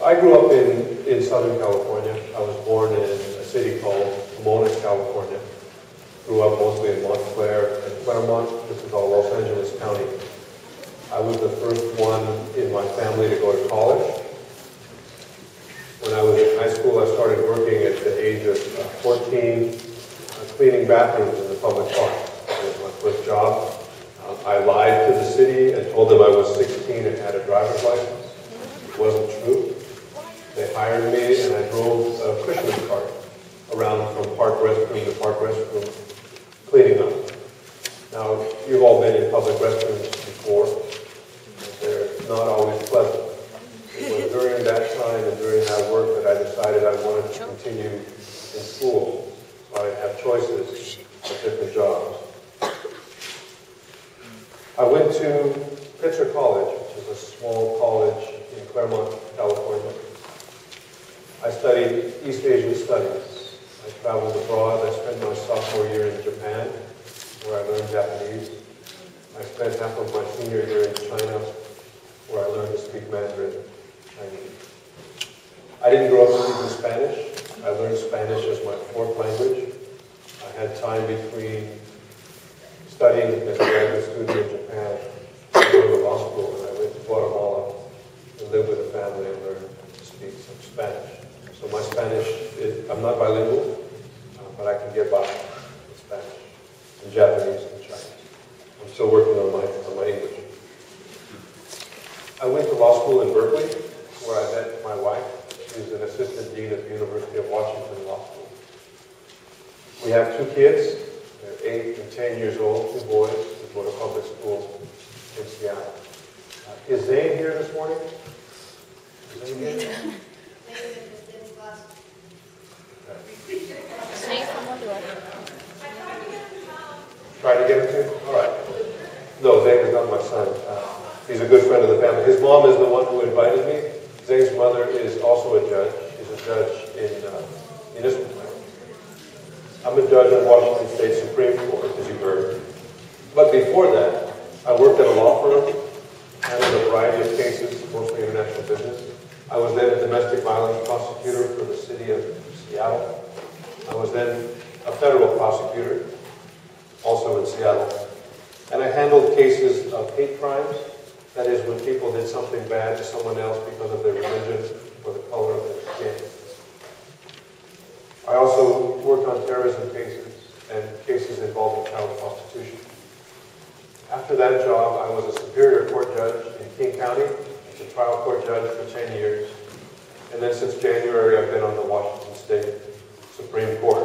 I grew up in Southern California. I was born in a city called Pomona, California. Grew up mostly in Montclair and Claremont. This is all Los Angeles County. I was the first one in my family to go to college. When I was in high school, I started working at the age of 14, cleaning bathrooms in the public park. That was my first job. I lied to the city and told them I was 16 and had a driver's license. It wasn't true. They hired me and I drove a Cushman cart around from park restroom to park restroom, cleaning up. Now, you've all been in public restrooms before. They're not always pleasant. It was during that time and during that work that I decided I wanted to continue in school, so I'd have choices of different jobs. I went to Pitzer College, which is a small college in Claremont, California. I studied East Asian Studies. I traveled abroad. I spent my sophomore year in Japan, where I learned Japanese. I spent half of my senior year in China, where I learned to speak Mandarin Chinese. I didn't grow up speaking Spanish. I learned Spanish as my fourth language. I had time between studying as a graduate student in Japan, I went to law school, and I went to Guatemala and lived with a family and learned to speak some Spanish. So my Spanish, I'm not bilingual, but I can get by with Spanish and Japanese and Chinese. I'm still working on my English. I went to law school in Berkeley, where I met my wife. She's an assistant dean at the University of Washington Law School. We have two kids. They're 8 and 10 years old, two boys who go to public school in Seattle. Is Zane here this morning? Is Zane here? Try to get him to? All right. No, Zane is not my son. He's a good friend of the family. His mom is the one who invited me. Zane's mother is also a judge. She's a judge in municipal court. I'm a judge in Washington State Supreme Court, as you heard. But before that, I worked at a law firm, handled a variety of cases, mostly international business. I was then a domestic violence prosecutor for the city of Seattle. I was then a federal prosecutor, also in Seattle. And I handled cases of hate crimes. That is, when people did something bad to someone else because of their religion or the color of their skin. I also worked on terrorism cases and cases involving child prostitution. After that job, I was a Superior Court judge in King County, as a trial court judge for 10 years. And then since January, I've been on the Washington State Supreme Court.